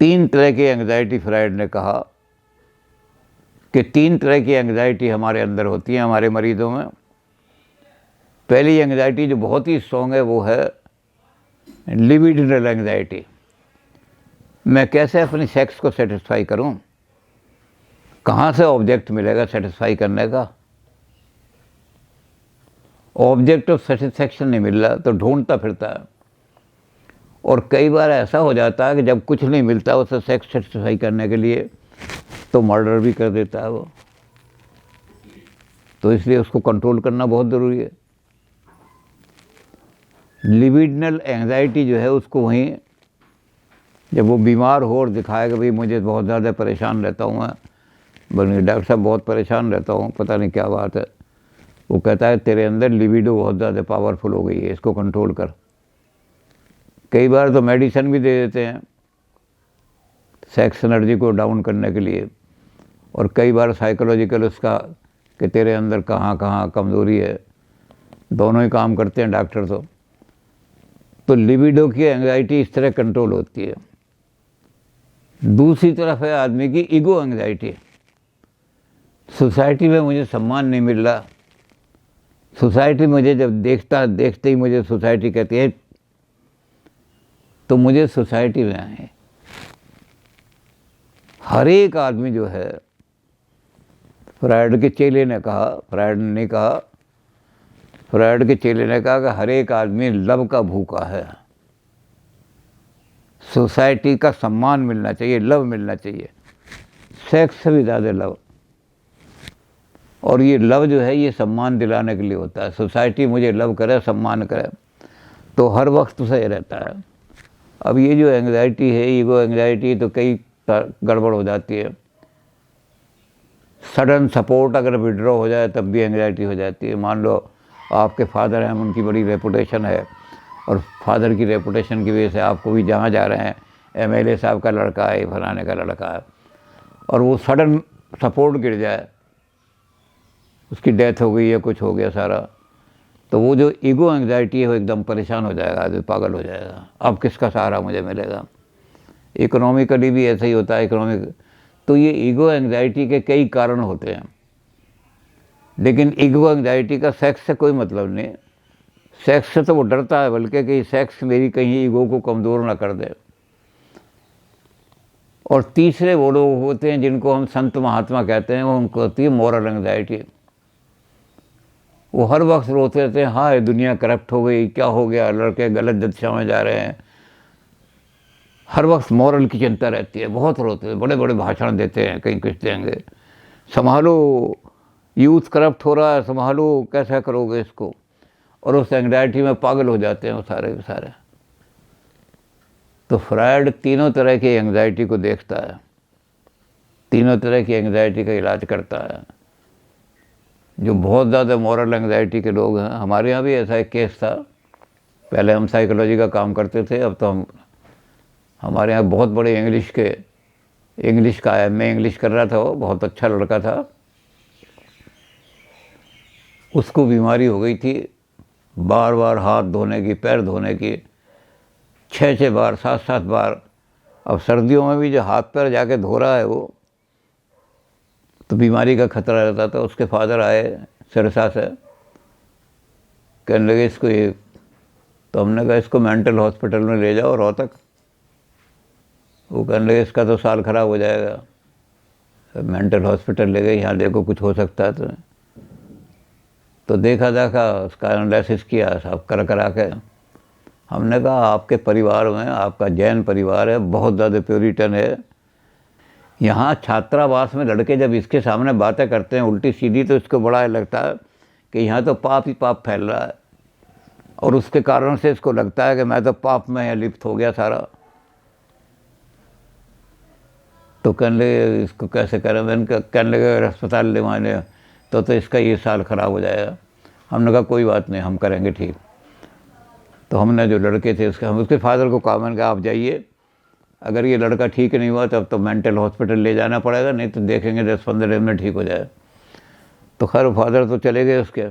तीन तरह की एंग्जाइटी फ्राइड ने कहा कि तीन तरह की एंग्जाइटी हमारे अंदर होती है हमारे मरीज़ों में। पहली एंग्जाइटी जो बहुत ही स्ट्रॉन्ग है वो है लिबिडिनल एंग्जाइटी। मैं कैसे अपनी सेक्स को सेटिस्फाई करूं, कहाँ से ऑब्जेक्ट मिलेगा सेटिस्फाई करने का। ऑब्जेक्ट ऑफ सेटिस्फैक्शन नहीं मिल रहा तो ढूंढता फिरता है, और कई बार ऐसा हो जाता है कि जब कुछ नहीं मिलता उसे सेक्स सेटिस्फाई करने के लिए तो मर्डर भी कर देता है वो। तो इसलिए उसको कंट्रोल करना बहुत ज़रूरी है। लिबिडिनल एंग्जाइटी जो है उसको वहीं जब वो बीमार हो और दिखाए कि भाई मुझे बहुत ज़्यादा परेशान रहता हूँ मैं, बल्कि डॉक्टर साहब बहुत परेशान रहता हूँ, पता नहीं क्या बात है, वो कहता है तेरे अंदर लिबिडो बहुत ज़्यादा पावरफुल हो गई है, इसको कंट्रोल कर। कई बार तो मेडिसिन भी दे देते हैं सेक्स एनर्जी को डाउन करने के लिए, और कई बार साइकोलॉजिकल उसका कि तेरे अंदर कहाँ कहाँ कमज़ोरी है, दोनों ही काम करते हैं डॉक्टर। तो लिबिडो की एंग्जाइटी इस तरह कंट्रोल होती है। दूसरी तरफ है आदमी की ईगो एंग्जाइटी। सोसाइटी में मुझे सम्मान नहीं मिल रहा, सोसाइटी मुझे जब देखते ही मुझे सोसाइटी कहती है तो मुझे सोसाइटी में आए। हर एक आदमी जो है, फ्रायड के चेले ने कहा, फ्रायड ने नहीं कहा, फ्रायड के चेले ने कहा कि हर एक आदमी लव का भूखा है। सोसाइटी का सम्मान मिलना चाहिए, लव मिलना चाहिए, सेक्स से भी ज़्यादा लव। और ये लव जो है ये सम्मान दिलाने के लिए होता है। सोसाइटी मुझे लव करे, सम्मान करे, तो हर वक्त सही रहता है। अब ये जो एंग्जाइटी है, ईगो एंग्जाइटी, तो कई गड़बड़ हो जाती है। सडन सपोर्ट अगर विड्रॉ हो जाए तब भी एंग्जाइटी हो जाती है। मान लो आपके फादर हैं, उनकी बड़ी रेपुटेशन है, और फादर की रेपुटेशन की वजह से आपको भी जहाँ जा रहे हैं, एमएलए साहब का लड़का है, फलाने का लड़का है, और वो सडन सपोर्ट गिर जाए, उसकी डेथ हो गई या कुछ हो गया सारा, तो वो जो ईगो एंग्जाइटी है वो एकदम परेशान हो जाएगा, आदमी पागल हो जाएगा। अब किसका सहारा मुझे मिलेगा। इकोनॉमिकली भी ऐसा ही होता है। इकोनॉमिक तो ये ईगो एंग्जाइटी के कई कारण होते हैं, लेकिन ईगो एंग्जाइटी का सेक्स से कोई मतलब नहीं। सेक्स से तो वो डरता है, बल्कि कि सेक्स मेरी कहीं ईगो को कमज़ोर ना कर दे। और तीसरे वो लोग होते हैं जिनको हम संत महात्मा कहते हैं, वो उनको होती है मॉरल एंग्जाइटी। वो हर वक्त रोते रहते हैं, हाँ ये दुनिया करप्ट हो गई, क्या हो गया, लड़के गलत दिशा में जा रहे हैं। हर वक्त मॉरल की चिंता रहती है, बहुत रोते हैं, बड़े बड़े भाषण देते हैं, कहीं कुछ देंगे, संभालो यूथ करप्ट हो रहा है, संभालो कैसा करोगे इसको। और उस एंग्जाइटी में पागल हो जाते हैं वो सारे के सारे। तो फ्रायड तीनों तरह की एंग्जाइटी को देखता है, तीनों तरह की एंग्जाइटी का इलाज करता है। जो बहुत ज़्यादा मॉरल एंग्जाइटी के लोग हैं, हमारे यहाँ भी ऐसा एक केस था, पहले हम साइकोलॉजी का काम करते थे, अब तो हमारे यहाँ बहुत बड़े इंग्लिश का मैं इंग्लिश कर रहा था, वो बहुत अच्छा लड़का था। उसको बीमारी हो गई थी, बार बार हाथ धोने की, पैर धोने की, 6-6 बार, 7-7 बार। अब सर्दियों में भी जो हाथ पैर जाके धो रहा है वो, तो बीमारी का खतरा रहता था। उसके फादर आए सिरसा से, कहने लगे इसको ये, तो हमने कहा इसको मेंटल हॉस्पिटल में ले जाओ रोहतक। वो कहने लगे इसका तो साल ख़राब हो जाएगा। मेंटल हॉस्पिटल ले गए, यहाँ देखो कुछ हो सकता है तुम्हें। तो देखा उसका एनालिसिस किया सब करा के। हमने कहा आपके परिवार में, आपका जैन परिवार है, बहुत ज़्यादा प्योरिटन है, यहाँ छात्रावास में लड़के जब इसके सामने बातें करते हैं उल्टी सीधी, तो इसको बड़ा लगता है कि यहाँ तो पाप ही पाप फैल रहा है, और उसके कारण से इसको लगता है कि मैं तो पाप में लिप्त हो गया सारा। तो कहने लगे इसको कैसे करें। मैंने कहने लगे अस्पताल ले माने, तो इसका ये साल ख़राब हो जाएगा। हमने कहा कोई बात नहीं, हम करेंगे ठीक। तो हमने जो लड़के थे हम उसके फादर को कहा, मैंने कहा आप जाइए, अगर ये लड़का ठीक नहीं हुआ तब तो मेंटल हॉस्पिटल ले जाना पड़ेगा, नहीं तो देखेंगे 10-15 दिन में ठीक हो जाए। तो खैर फादर तो चले गए उसके।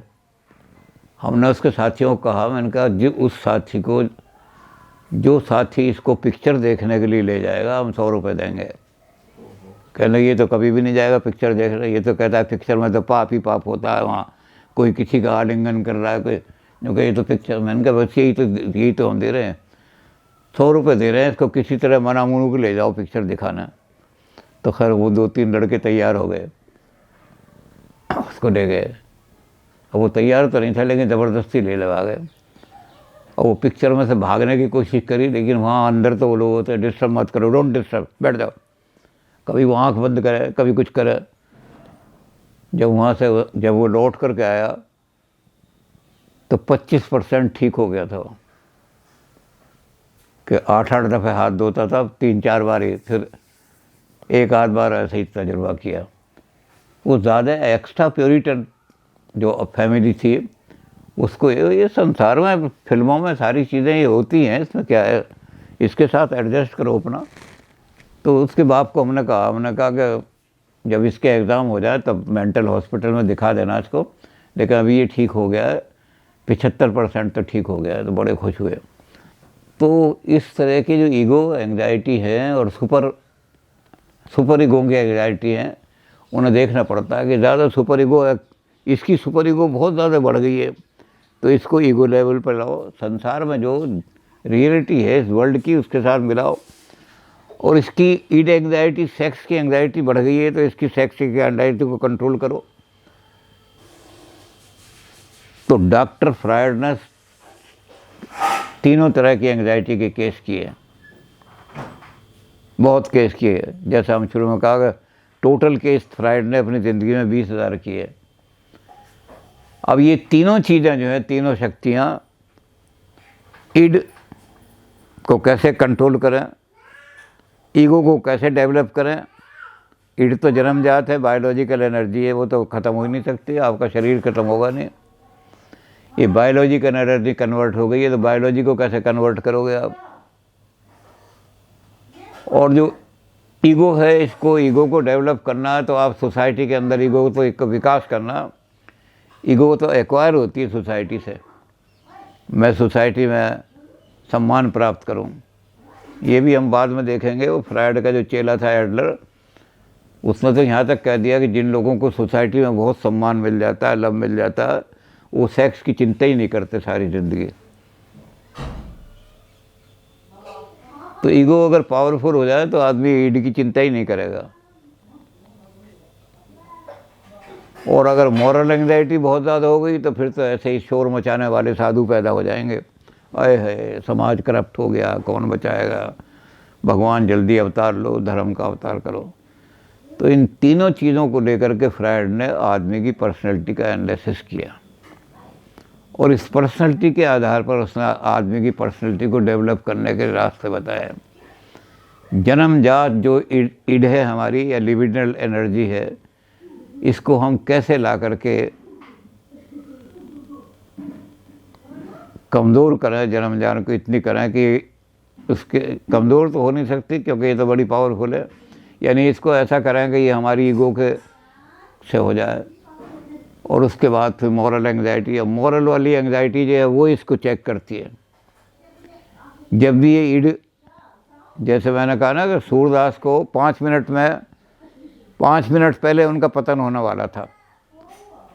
हमने उसके साथियों को कहा, मैंने कहा जी उस साथी को जो साथी इसको पिक्चर देखने के लिए ले जाएगा हम 100 रुपये देंगे। कहने ये तो कभी भी नहीं जाएगा पिक्चर देख रहे, ये तो कहता है पिक्चर में तो पाप ही पाप होता है, वहाँ कोई किसी का आलिंगन कर रहा है, कोई जो कि ये तो पिक्चर। मैंने कहा बस यही तो हम दे रहे हैं, 100 रुपये दे रहे हैं, इसको किसी तरह मना मुनू के ले जाओ पिक्चर दिखाना। तो खैर वो 2-3 लड़के तैयार हो गए, उसको ले गए। अब वो तैयार तो नहीं था लेकिन ज़बरदस्ती ले लगा गए, और वो पिक्चर में से भागने की कोशिश करी, लेकिन वहाँ अंदर तो वो लोग होते हैं डिस्टर्ब मत करो, डोंट डिस्टर्ब, बैठ जाओ। कभी वो आँख बंद करे, कभी कुछ करे। जब वहाँ से जब वो लौट करके आया तो 25% ठीक हो गया था वो, कि 8-8 दफ़े हाथ धोता था, 3-4 बार ही, फिर 1-आध बार ऐसे ही तजुर्बा किया। वो ज़्यादा एक्स्ट्रा प्योरिटन जो फैमिली थी उसको ये संसार में फिल्मों में सारी चीज़ें ये होती हैं, इसमें क्या है, इसके साथ एडजस्ट करो अपना। तो उसके बाप को हमने कहा कि जब इसके एग्ज़ाम हो जाए तब मेंटल हॉस्पिटल में दिखा देना इसको, लेकिन अभी ये ठीक हो गया है, 75% तो ठीक हो गया है, तो बड़े खुश हुए। तो इस तरह की जो ईगो एंग्जाइटी है और सुपर ईगो की एंग्जाइटी है, उन्हें देखना पड़ता है कि ज़्यादा सुपर ईगो, इसकी सुपर ईगो बहुत ज़्यादा बढ़ गई है, तो इसको ईगो लेवल पर लाओ, संसार में जो रियलिटी है इस वर्ल्ड की उसके साथ मिलाओ। और इसकी ईड एंग्जाइटी, सेक्स की एंग्जाइटी बढ़ गई है, तो इसकी सेक्स की एंग्जाइटी को कंट्रोल करो। तो डॉक्टर फ्रायड ने 3 तरह की एंग्जाइटी के केस किए, बहुत केस किए। जैसा हम शुरू में कहा, टोटल केस फ्रायड ने अपनी ज़िंदगी में 20,000 किए। अब ये तीनों चीज़ें जो हैं, तीनों शक्तियाँ, ईड को कैसे कंट्रोल करें, ईगो को कैसे डेवलप करें। ईड तो जन्मजात है, बायोलॉजिकल एनर्जी है, वो तो ख़त्म हो ही नहीं सकती, आपका शरीर ख़त्म होगा नहीं। ये बायोलॉजिकल एनर्जी कन्वर्ट हो गई है, तो बायोलॉजी को कैसे कन्वर्ट करोगे आप। और जो ईगो है, इसको ईगो को डेवलप करना है, तो आप सोसाइटी के अंदर ईगो तो एक विकास करना। ईगो तो एक्वायर होती है सोसाइटी से, मैं सोसाइटी में सम्मान प्राप्त करूं। ये भी हम बाद में देखेंगे। वो फ्रायड का जो चेला था एडलर, उसने तो यहाँ तक कह दिया कि जिन लोगों को सोसाइटी में बहुत सम्मान मिल जाता है, लव मिल जाता है, वो सेक्स की चिंता ही नहीं करते सारी ज़िंदगी। तो ईगो अगर पावरफुल हो जाए तो आदमी ईड की चिंता ही नहीं करेगा। और अगर मॉरल एंग्जाइटी बहुत ज़्यादा हो गई तो फिर तो ऐसे ही शोर मचाने वाले साधु पैदा हो जाएंगे। अरे है समाज करप्ट हो गया, कौन बचाएगा, भगवान जल्दी अवतार लो, धर्म का अवतार करो। तो इन तीनों चीज़ों को लेकर के फ्रायड ने आदमी की पर्सनैलिटी का एनालिसिस किया, और इस पर्सनैलिटी के आधार पर उसने आदमी की पर्सनैलिटी को डेवलप करने के रास्ते बताए। जन्मजात जो ईड है हमारी, या लिबिडनल एनर्जी है, इसको हम कैसे ला करके कमज़ोर करें, जन्मजात को इतनी करें कि उसके कमज़ोर तो हो नहीं सकती क्योंकि ये तो बड़ी पावरफुल है। यानी इसको ऐसा करें कि ये हमारी ईगो के से हो जाए। और उसके बाद फिर मॉरल एंग्जाइटी, अब मॉरल वाली एंग्जाइटी जो है वो इसको चेक करती है। जब भी ये ईड, जैसे मैंने कहा ना कि सूरदास को 5 मिनट पहले उनका पतन होने वाला था,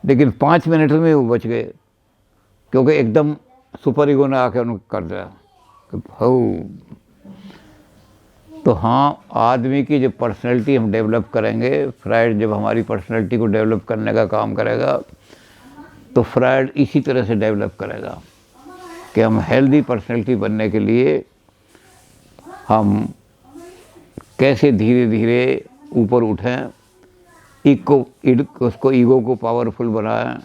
लेकिन 5 मिनट में वो बच गए, क्योंकि एकदम सुपर ईगो ने आके उनको कर दिया। तो हाँ, आदमी की जो पर्सनैलिटी हम डेवलप करेंगे, फ्रायड जब हमारी पर्सनैलिटी को डेवलप करने का काम करेगा तो फ्रायड इसी तरह से डेवलप करेगा कि हम हेल्दी पर्सनैलिटी बनने के लिए हम कैसे धीरे धीरे ऊपर उठें, उसको ईगो को पावरफुल बनाएं,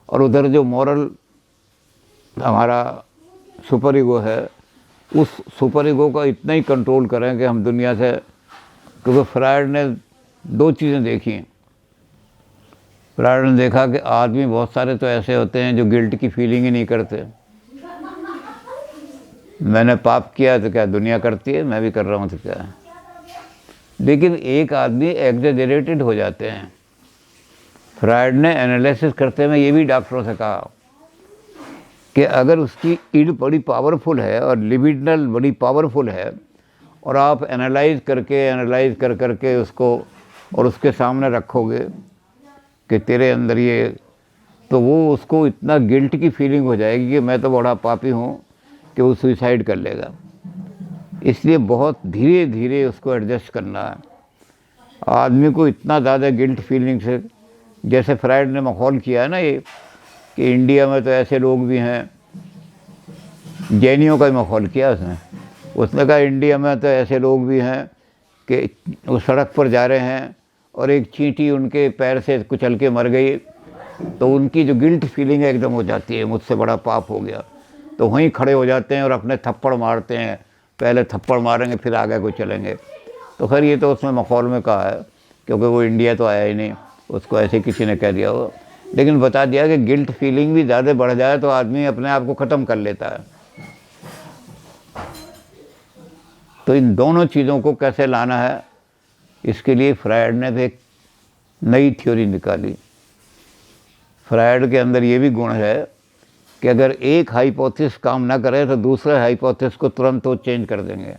और उधर जो मॉरल हमारा सुपर ईगो है, उस सुपर ईगो का इतना ही कंट्रोल करें कि हम दुनिया से, क्योंकि फ्रायड ने 2 चीज़ें देखी हैं। फ्रायड ने देखा कि आदमी बहुत सारे तो ऐसे होते हैं जो गिल्ट की फीलिंग ही नहीं करते। मैंने पाप किया तो क्या दुनिया करती है, मैं भी कर रहा हूँ तो क्या। लेकिन एक आदमी एग्जेजरेटेड हो जाते हैं। फ्रायड ने एनालिसिस करते हुए ये भी डॉक्टरों से कहा कि अगर उसकी ईड बड़ी पावरफुल है और लिबिडनल बड़ी पावरफुल है और आप एनालाइज कर करके उसको और उसके सामने रखोगे कि तेरे अंदर ये, तो वो उसको इतना गिल्ट की फीलिंग हो जाएगी कि मैं तो बड़ा पापी हूँ कि वो सुसाइड कर लेगा। इसलिए बहुत धीरे धीरे उसको एडजस्ट करना है। आदमी को इतना ज़्यादा गिल्ट फीलिंग से, जैसे फ्राइड ने मखौल किया है ना ये कि इंडिया में तो ऐसे लोग भी हैं, जैनियों का ही मखौल किया उसने कहा इंडिया में तो ऐसे लोग भी हैं कि वो सड़क पर जा रहे हैं और एक चींटी उनके पैर से कुचल के मर गई, तो उनकी जो गिल्ट फीलिंग है एकदम हो जाती है, मुझसे बड़ा पाप हो गया, तो वहीं खड़े हो जाते हैं और अपने थप्पड़ मारते हैं, पहले थप्पड़ मारेंगे फिर आगे को चलेंगे। तो खैर ये तो उसमें मखौल में कहा है, क्योंकि वो इंडिया तो आया ही नहीं, उसको ऐसे किसी ने कह दिया हो, लेकिन बता दिया कि गिल्ट फीलिंग भी ज़्यादा बढ़ जाए तो आदमी अपने आप को ख़त्म कर लेता है। तो इन दोनों चीज़ों को कैसे लाना है, इसके लिए फ्रायड ने भी एक नई थ्योरी निकाली। फ्रायड के अंदर ये भी गुण है कि अगर एक हाइपोथेसिस काम ना करे तो दूसरे हाइपोथेसिस को तुरंत वो चेंज कर देंगे।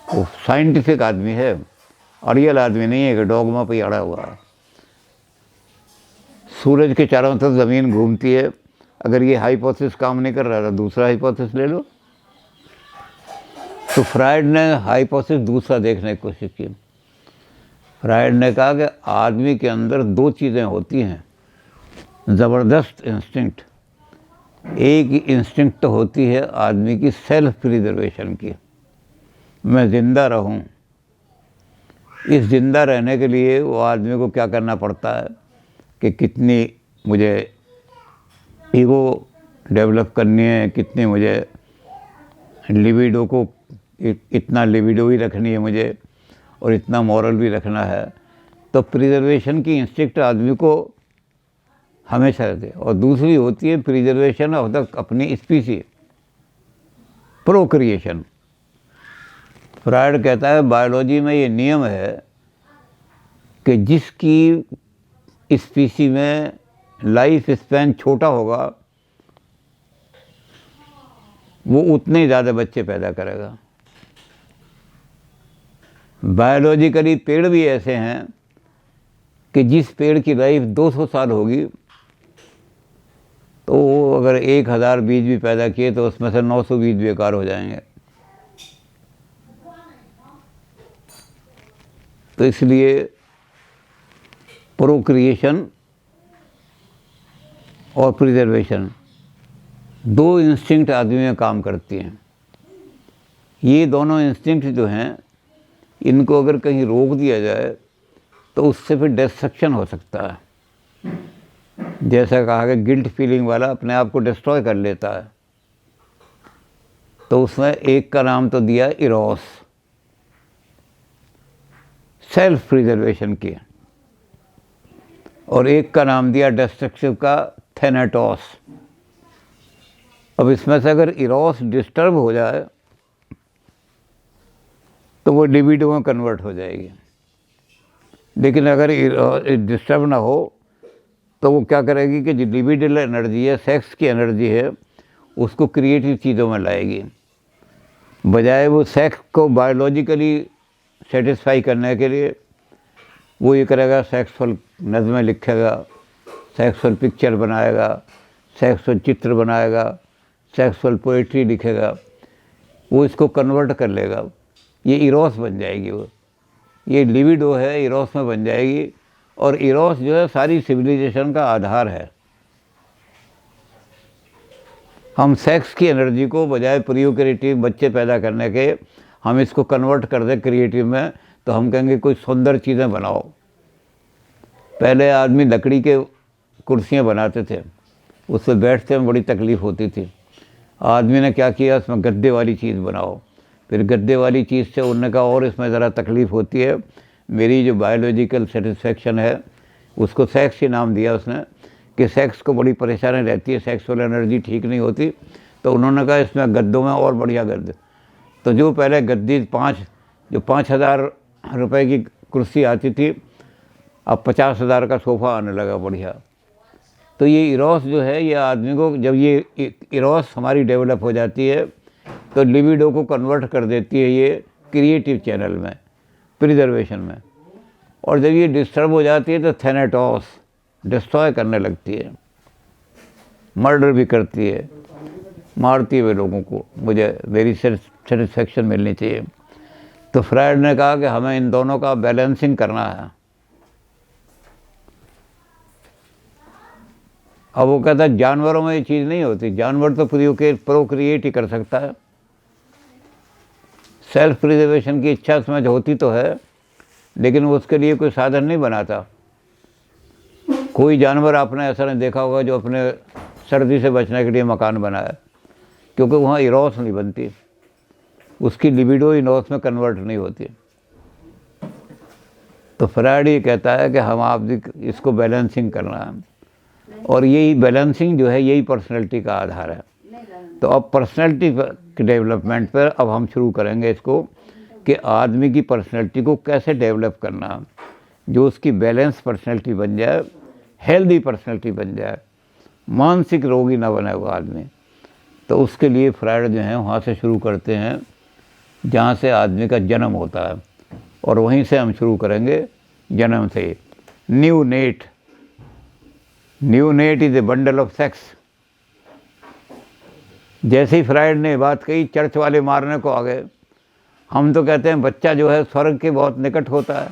वो साइंटिफिक आदमी है, अड़ियल आदमी नहीं है कि डॉगमा पे अड़ा हुआ है। सूरज के चारों तरफ ज़मीन घूमती है, अगर ये हाइपोथेसिस काम नहीं कर रहा तो दूसरा हाइपोथेसिस ले लो। तो फ्रायड ने हाइपोथेसिस दूसरा देखने की कोशिश की। फ्रायड ने कहा कि आदमी के अंदर दो चीज़ें होती हैं, ज़बरदस्त इंस्टिंक्ट। एक इंस्टिंक्ट तो होती है आदमी की सेल्फ प्रिजर्वेशन की, मैं ज़िंदा रहूं। इस ज़िंदा रहने के लिए वो आदमी को क्या करना पड़ता है कि कितनी मुझे ईगो डेवलप करनी है, कितनी मुझे लिबिडो को, इतना लिबिडो ही रखनी है मुझे और इतना मॉरल भी रखना है। तो प्रिजर्वेशन की इंस्टिंक्ट आदमी को हमेशा रहती है। और दूसरी होती है प्रिजर्वेशन ऑफ द अपनी स्पीसी, प्रोक्रिएशन। फ्रायड कहता है बायोलॉजी में ये नियम है कि जिसकी स्पीसी में लाइफ स्पैन छोटा होगा वो उतने ही ज़्यादा बच्चे पैदा करेगा। बायोलॉजिकली पेड़ भी ऐसे हैं कि जिस पेड़ की लाइफ 200 साल होगी तो अगर 1000 बीज भी पैदा किए तो उसमें से 900 बीज बेकार हो जाएंगे। तो इसलिए प्रोक्रिएशन और प्रिजर्वेशन दो इंस्टिंक्ट आदमी में काम करती हैं। ये दोनों इंस्टिंक्ट जो हैं, इनको अगर कहीं रोक दिया जाए तो उससे फिर डिस्ट्रक्शन हो सकता है। जैसा कहा कि गिल्ट फीलिंग वाला अपने आप को डिस्ट्रॉय कर लेता है। तो उसमें एक का नाम तो दिया इरोस, सेल्फ प्रिजर्वेशन की, और एक का नाम दिया डिस्ट्रक्टिव का, थैनाटोस। अब इसमें से अगर इरोस डिस्टर्ब हो जाए तो वो लिबिडो में कन्वर्ट हो जाएगी, लेकिन अगर डिस्टर्ब ना हो तो वो क्या करेगी कि जो लिबिडल एनर्जी है, सेक्स की एनर्जी है, उसको क्रिएटिव चीज़ों में लाएगी। बजाय वो सेक्स को बायोलॉजिकली सेटिस्फाई करने के लिए वो ये करेगा, सेक्सुअल नज़में लिखेगा, सेक्सुअल पिक्चर बनाएगा, सेक्सुअल चित्र बनाएगा, सेक्सुअल पोइट्री लिखेगा, वो इसको कन्वर्ट कर लेगा। ये इरोस बन जाएगी। वो ये लिबिडो है, इरोस में बन जाएगी। और इरोस जो है सारी सिविलाइजेशन का आधार है। हम सेक्स की एनर्जी को बजाय प्रोक्रिएटिव बच्चे पैदा करने के हम इसको कन्वर्ट कर दें क्रिएटिव में, तो हम कहेंगे कोई सुंदर चीज़ें बनाओ। पहले आदमी लकड़ी के कुर्सियाँ बनाते थे, उस पर बैठते में बड़ी तकलीफ़ होती थी। आदमी ने क्या किया, उसमें गद्दे वाली चीज़ बनाओ। फिर गद्दे वाली चीज़ से उन्होंने कहा और इसमें ज़रा तकलीफ़ होती है, मेरी जो बायोलॉजिकल सेटिस्फेक्शन है उसको सेक्स ही नाम दिया उसने, कि सेक्स को बड़ी परेशानी रहती है, सेक्सुअल एनर्जी ठीक नहीं होती। तो उन्होंने कहा इसमें गद्दों में और बढ़िया गद्दे। तो जो पहले गद्दी 5,000 रुपए की कुर्सी आती थी, अब 50,000 का सोफ़ा आने लगा बढ़िया। तो ये इरोस जो है ये आदमी को, जब ये इरोस हमारी डेवलप हो जाती है तो लिबिडो को कन्वर्ट कर देती है ये क्रिएटिव चैनल में, प्रिजर्वेशन में। और जब ये डिस्टर्ब हो जाती है तो थैनेटोस, डिस्ट्रॉय करने लगती है, मर्डर भी करती है, मारती है वे लोगों को। मुझे मेरी सेटिस्फेक्शन मिलनी चाहिए। तो फ्रायड ने कहा कि हमें इन दोनों का बैलेंसिंग करना है। अब वो कहता है जानवरों में ये चीज़ नहीं होती, जानवर तो प्रोक्रिएट ही कर सकता है। सेल्फ प्रिजर्वेशन की इच्छा उसमें होती तो है, लेकिन वो उसके लिए कोई साधन नहीं बनाता। कोई जानवर आपने ऐसा नहीं देखा होगा जो अपने सर्दी से बचने के लिए मकान बनाया, क्योंकि वहाँ इरोस नहीं बनती, उसकी लिबिडो इरोस में कन्वर्ट नहीं होती। तो फ्रायड ये कहता है कि हम आप इसको बैलेंसिंग करना है, और यही बैलेंसिंग जो है यही पर्सनैलिटी का आधार है। तो अब पर्सनैलिटी के डेवलपमेंट पर अब हम शुरू करेंगे इसको कि आदमी की पर्सनैलिटी को कैसे डेवलप करना, जो उसकी बैलेंस पर्सनैलिटी बन जाए, हेल्दी पर्सनैलिटी बन जाए, मानसिक रोगी ना बने वो आदमी। तो उसके लिए फ्रायड जो है वहाँ से शुरू करते हैं जहाँ से आदमी का जन्म होता है, और वहीं से हम शुरू करेंगे जन्म से। New net is a bundle of sex. जैसे ही फ्रायड ने बात कही, चर्च वाले मारने को आ गए। हम तो कहते हैं बच्चा जो है स्वर्ग के बहुत निकट होता है,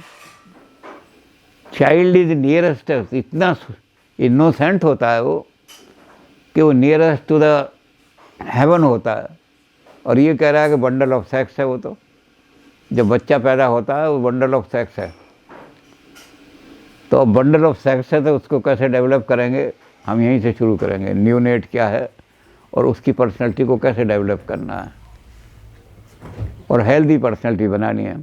चाइल्ड इज नियरेस्ट, इतना इनोसेंट होता है वो कि वो नियरेस्ट टू द हेवन होता है। और ये कह रहा है कि बंडल ऑफ सेक्स है वो। तो जब बच्चा पैदा होता है वो बंडल ऑफ सेक्स है। तो अब बंडल ऑफ सेक्स है तो उसको कैसे डेवलप करेंगे, हम यहीं से शुरू करेंगे। न्यू नेट क्या है और उसकी पर्सनैलिटी को कैसे डेवलप करना है और हेल्दी पर्सनैलिटी बनानी है।